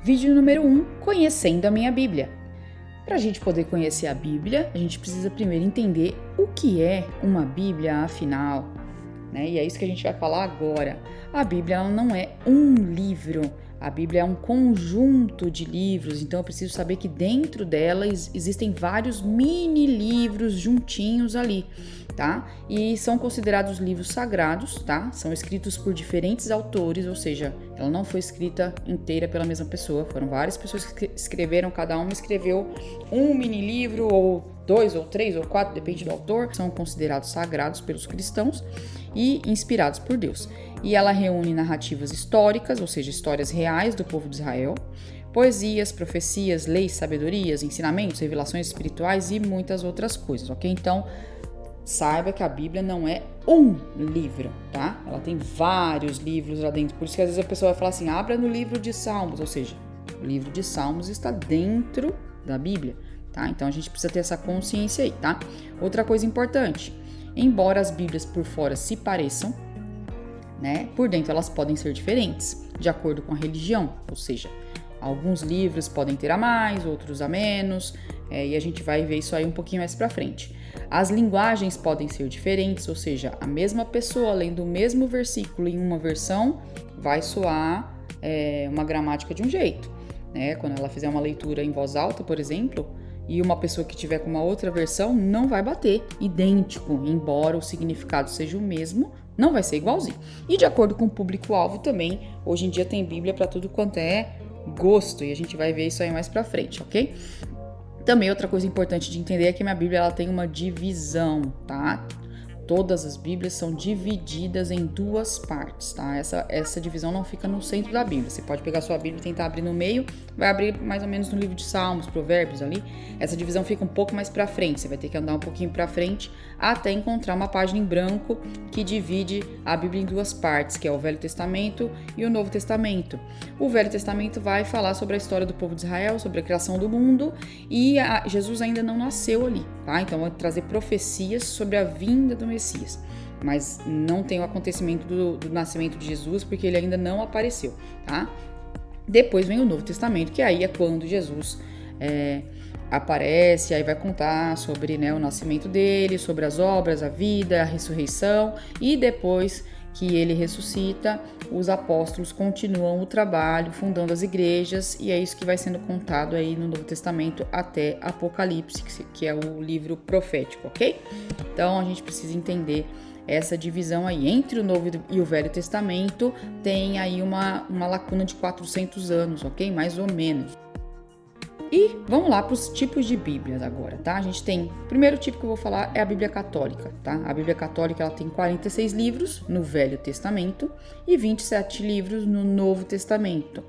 Vídeo número 1, Conhecendo a Minha Bíblia. Para a gente poder conhecer a Bíblia, a gente precisa primeiro entender o que é uma Bíblia, afinal, né? E é isso que a gente vai falar agora. A Bíblia ela não é um livro, a Bíblia é um conjunto de livros, então eu preciso saber que dentro dela existem vários mini livros juntinhos ali, tá? E são considerados livros sagrados, tá? São escritos por diferentes autores, ou seja, ela não foi escrita inteira pela mesma pessoa, foram várias pessoas que escreveram, cada uma escreveu um mini livro, ou 2, ou 3, ou 4, depende do autor. São considerados sagrados pelos cristãos e inspirados por Deus. E ela reúne narrativas históricas, ou seja, histórias reais do povo de Israel, poesias, profecias, leis, sabedorias, ensinamentos, revelações espirituais e muitas outras coisas, ok? Então, saiba que a Bíblia não é um livro, tá? Ela tem vários livros lá dentro. Por isso que às vezes a pessoa vai falar assim, abra no livro de Salmos, ou seja, o livro de Salmos está dentro da Bíblia, tá? Então a gente precisa ter essa consciência aí, tá? Outra coisa importante, embora as Bíblias por fora se pareçam, né? Por dentro elas podem ser diferentes, de acordo com a religião, ou seja, alguns livros podem ter a mais, outros a menos, e a gente vai ver isso aí um pouquinho mais pra frente. As linguagens podem ser diferentes, ou seja, a mesma pessoa lendo o mesmo versículo em uma versão vai soar uma gramática de um jeito, né? Quando ela fizer uma leitura em voz alta, por exemplo, e uma pessoa que tiver com uma outra versão, não vai bater idêntico, embora o significado seja o mesmo, não vai ser igualzinho. E de acordo com o público-alvo também, hoje em dia tem Bíblia para tudo quanto é gosto, e a gente vai ver isso aí mais pra frente, ok? Também outra coisa importante de entender é que minha Bíblia ela tem uma divisão, tá? Todas as Bíblias são divididas em duas partes, tá? Essa divisão não fica no centro da Bíblia. Você pode pegar a sua Bíblia e tentar abrir no meio, vai abrir mais ou menos no livro de Salmos, Provérbios ali. Essa divisão fica um pouco mais pra frente, você vai ter que andar um pouquinho pra frente até encontrar uma página em branco que divide a Bíblia em duas partes, que é o Velho Testamento e o Novo Testamento. O Velho Testamento vai falar sobre a história do povo de Israel, sobre a criação do mundo, e Jesus ainda não nasceu ali, tá? Então vai trazer profecias sobre a vinda do Messias, mas não tem o acontecimento do nascimento de Jesus, porque ele ainda não apareceu, tá? Depois vem o Novo Testamento, que aí é quando Jesus aparece, aí vai contar sobre, né, o nascimento dele, sobre as obras, a vida, a ressurreição, e depois que ele ressuscita, os apóstolos continuam o trabalho, fundando as igrejas, e é isso que vai sendo contado aí no Novo Testamento até Apocalipse, que é o livro profético, ok? Então a gente precisa entender essa divisão aí. Entre o Novo e o Velho Testamento tem aí uma lacuna de 400 anos, ok? Mais ou menos. E vamos lá para os tipos de Bíblias agora, tá? A gente tem, o primeiro tipo que eu vou falar é a Bíblia Católica, tá? A Bíblia Católica ela tem 46 livros no Velho Testamento e 27 livros no Novo Testamento.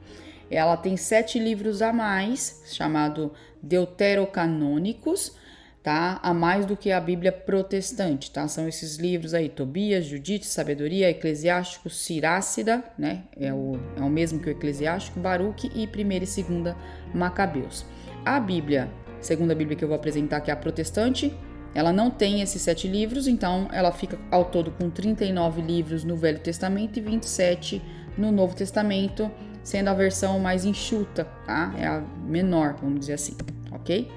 Ela tem 7 livros a mais, chamado deuterocanônicos, tá? A mais do que a Bíblia Protestante, tá? São esses livros aí, Tobias, Judite, Sabedoria, Eclesiástico, Sirácida, né? É o mesmo que o Eclesiástico, Baruque e 1ª e 2ª Macabeus. A Bíblia, segunda Bíblia que eu vou apresentar, que é a Protestante, ela não tem esses 7 livros, então ela fica ao todo com 39 livros no Velho Testamento e 27 no Novo Testamento, sendo a versão mais enxuta, tá? É a menor, vamos dizer assim, ok?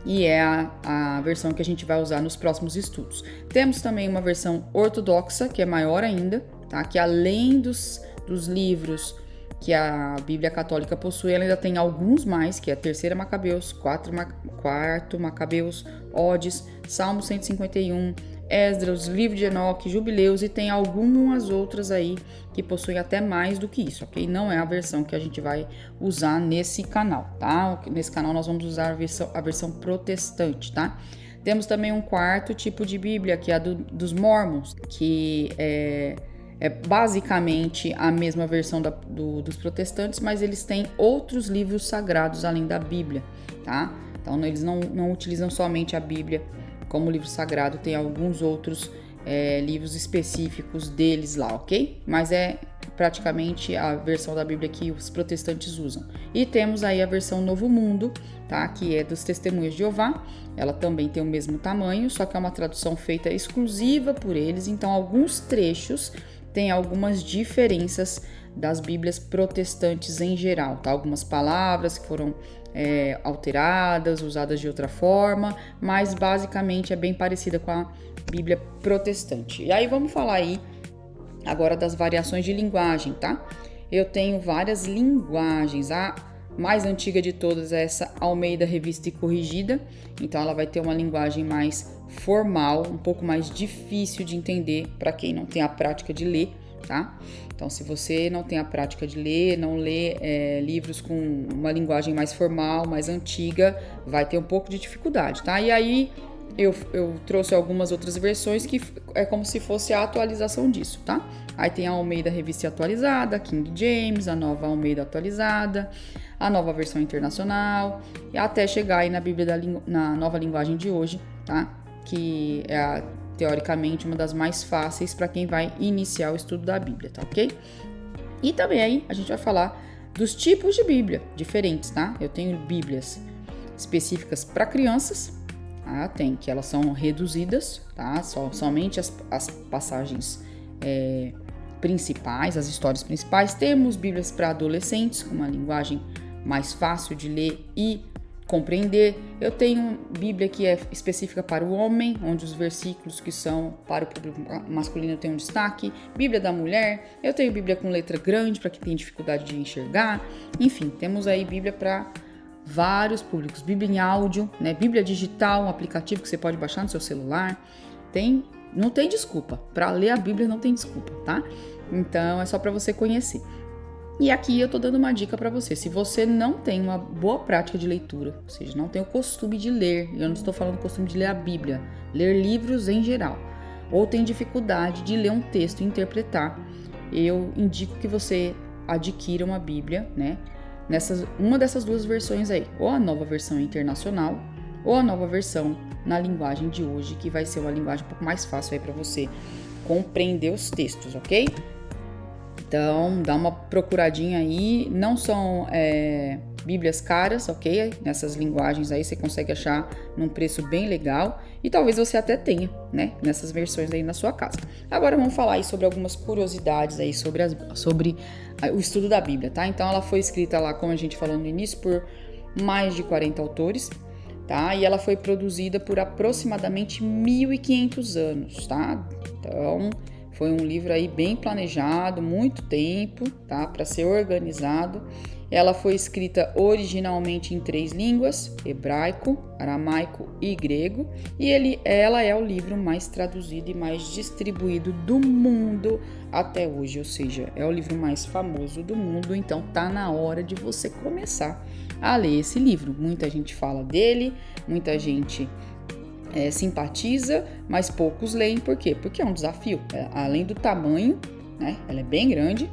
E é a versão que a gente vai usar nos próximos estudos. Temos também uma versão ortodoxa, que é maior ainda, tá? Que além dos livros que a Bíblia Católica possui, ela ainda tem alguns mais, que é a 3ª Macabeus, 4º Macabeus, Odes, Salmo 151, Esdras, Livro de Enoque, Jubileus, e tem algumas outras aí que possuem até mais do que isso, ok? Não é a versão que a gente vai usar nesse canal, tá? Nesse canal nós vamos usar a versão protestante, tá? Temos também um quarto tipo de Bíblia, que é a dos Mormons, que é basicamente a mesma versão dos protestantes, mas eles têm outros livros sagrados além da Bíblia, tá? Então eles não utilizam somente a Bíblia como livro sagrado, tem alguns outros livros específicos deles lá, ok? Mas é praticamente a versão da Bíblia que os protestantes usam. E temos aí a versão Novo Mundo, tá? Que é dos Testemunhas de Jeová. Ela também tem o mesmo tamanho, só que é uma tradução feita exclusiva por eles, então alguns trechos têm algumas diferenças das Bíblias protestantes em geral, tá? Algumas palavras que foram alteradas, usadas de outra forma, mas basicamente é bem parecida com a Bíblia protestante. E aí vamos falar aí agora das variações de linguagem, tá? Eu tenho várias linguagens. A mais antiga de todas é essa Almeida Revista e Corrigida. Então ela vai ter uma linguagem mais formal, um pouco mais difícil de entender para quem não tem a prática de ler, tá? Então se você não tem a prática de ler, não lê livros com uma linguagem mais formal, mais antiga, vai ter um pouco de dificuldade, tá? E aí eu trouxe algumas outras versões que é como se fosse a atualização disso, tá? Aí tem a Almeida Revista Atualizada, King James, a nova Almeida Atualizada, a nova versão internacional, e até chegar aí na Bíblia na nova linguagem de hoje, tá? Que é teoricamente uma das mais fáceis para quem vai iniciar o estudo da Bíblia, tá ok? E também aí a gente vai falar dos tipos de Bíblia diferentes, tá? Eu tenho Bíblias específicas para crianças, tá? Tem que elas são reduzidas, tá? Somente as passagens principais, as histórias principais. Temos Bíblias para adolescentes, com uma linguagem mais fácil de ler e compreender. Eu tenho Bíblia que é específica para o homem, onde os versículos que são para o público masculino têm um destaque. Bíblia da mulher. Eu tenho Bíblia com letra grande para quem tem dificuldade de enxergar. Enfim, temos aí Bíblia para vários públicos. Bíblia em áudio, né? Bíblia digital, um aplicativo que você pode baixar no seu celular. Não tem desculpa. Para ler a Bíblia não tem desculpa, tá? Então é só para você conhecer. E aqui eu tô dando uma dica para você. Se você não tem uma boa prática de leitura, ou seja, não tem o costume de ler, eu não estou falando o costume de ler a Bíblia, ler livros em geral, ou tem dificuldade de ler um texto e interpretar, eu indico que você adquira uma Bíblia, né? Uma dessas duas versões aí, ou a nova versão internacional, ou a nova versão na linguagem de hoje, que vai ser uma linguagem um pouco mais fácil aí para você compreender os textos, ok? Então, dá uma procuradinha aí. Não são Bíblias caras, ok? Nessas linguagens aí você consegue achar num preço bem legal. E talvez você até tenha, né? Nessas versões aí na sua casa. Agora vamos falar aí sobre algumas curiosidades aí sobre o estudo da Bíblia, tá? Então, ela foi escrita lá, como a gente falou no início, por mais de 40 autores, tá? E ela foi produzida por aproximadamente 1.500 anos, tá? Então, foi um livro aí bem planejado, muito tempo, tá? Para ser organizado. Ela foi escrita originalmente em 3 línguas: hebraico, aramaico e grego. E ela é o livro mais traduzido e mais distribuído do mundo até hoje. Ou seja, é o livro mais famoso do mundo. Então tá na hora de você começar a ler esse livro. Muita gente fala dele, muita gente simpatiza, mas poucos leem. Por quê? Porque é um desafio. Além do tamanho, né? Ela é bem grande.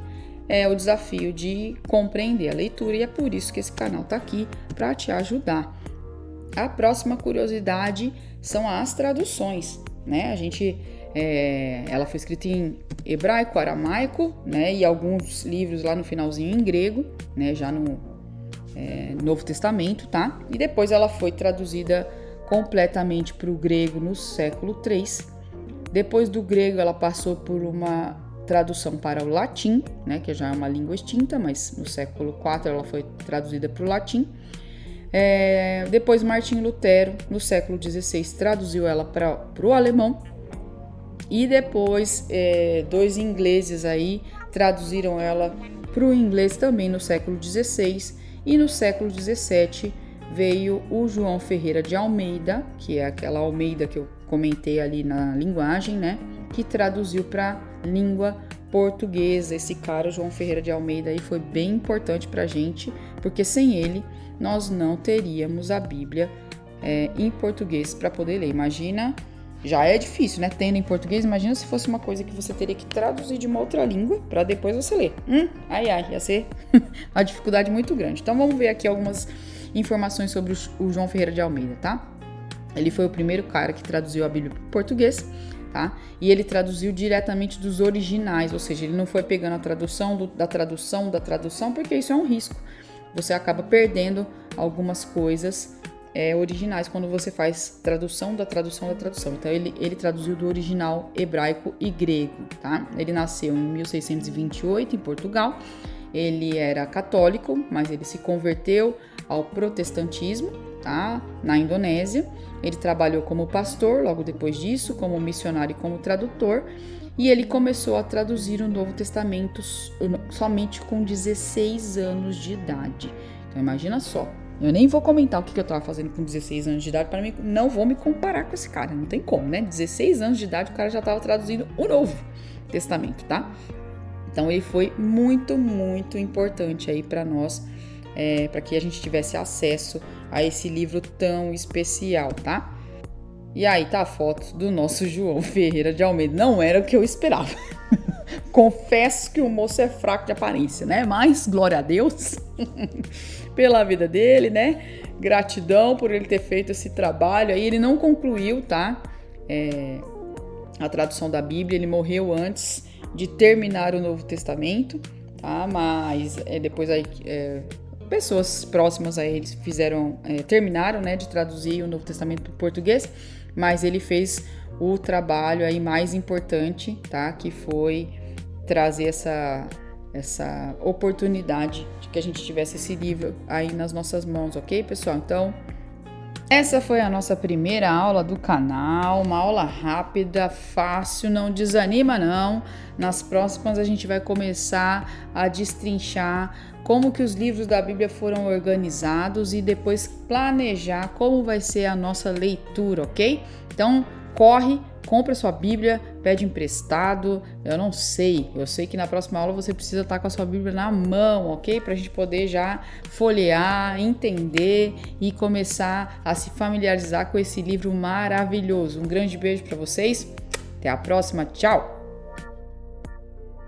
É o desafio de compreender a leitura e é por isso que esse canal tá aqui para te ajudar. A próxima curiosidade são as traduções, né? Ela foi escrita em hebraico, aramaico, né? E alguns livros lá no finalzinho em grego, né? Já no Novo Testamento, tá? E depois ela foi traduzida completamente para o grego no século III. Depois do grego, ela passou por uma tradução para o latim, né, que já é uma língua extinta, mas no século IV ela foi traduzida para o latim. Depois, Martinho Lutero, no século XVI, traduziu ela para o alemão. E depois, 2 ingleses aí traduziram ela para o inglês também no século XVI. E no século XVII, veio o João Ferreira de Almeida, que é aquela Almeida que eu comentei ali na linguagem, né? Que traduziu para língua portuguesa. Esse cara, João Ferreira de Almeida, aí foi bem importante para a gente, porque sem ele nós não teríamos a Bíblia em português para poder ler. Imagina, já é difícil, né? Tendo em português, imagina se fosse uma coisa que você teria que traduzir de uma outra língua para depois você ler. Ia ser uma dificuldade muito grande. Então vamos ver aqui algumas informações sobre o João Ferreira de Almeida, tá? Ele foi o primeiro cara que traduziu a Bíblia para o português, tá? E ele traduziu diretamente dos originais, ou seja, ele não foi pegando a tradução da tradução, porque isso é um risco. Você acaba perdendo algumas coisas originais quando você faz tradução da tradução da tradução. Então ele traduziu do original hebraico e grego, tá? Ele nasceu em 1628 em Portugal. Ele era católico, mas ele se converteu ao protestantismo, tá? Na Indonésia. Ele trabalhou como pastor logo depois disso, como missionário e como tradutor. E ele começou a traduzir o Novo Testamento somente com 16 anos de idade. Então imagina só. Eu nem vou comentar o que eu estava fazendo com 16 anos de idade, para mim, não vou me comparar com esse cara, não tem como, né? 16 anos de idade, o cara já estava traduzindo o Novo Testamento, tá? Então ele foi muito, muito importante aí para nós, para que a gente tivesse acesso a esse livro tão especial, tá? E aí tá a foto do nosso João Ferreira de Almeida. Não era o que eu esperava. Confesso que o moço é fraco de aparência, né? Mas, glória a Deus, pela vida dele, né? Gratidão por ele ter feito esse trabalho. Aí ele não concluiu, tá? A tradução da Bíblia. Ele morreu antes de terminar o Novo Testamento, tá? Mas depois aí... pessoas próximas a eles terminaram, né, de traduzir o Novo Testamento para o português, mas ele fez o trabalho aí mais importante, tá, que foi trazer essa oportunidade de que a gente tivesse esse livro aí nas nossas mãos, ok, pessoal? Então, essa foi a nossa primeira aula do canal, uma aula rápida, fácil, não desanima não. Nas próximas a gente vai começar a destrinchar como que os livros da Bíblia foram organizados e depois planejar como vai ser a nossa leitura, ok? Então, corre, compra sua Bíblia, pede emprestado, eu sei que na próxima aula você precisa estar com a sua Bíblia na mão, ok? Pra gente poder já folhear, entender e começar a se familiarizar com esse livro maravilhoso. Um grande beijo para vocês, até a próxima, tchau!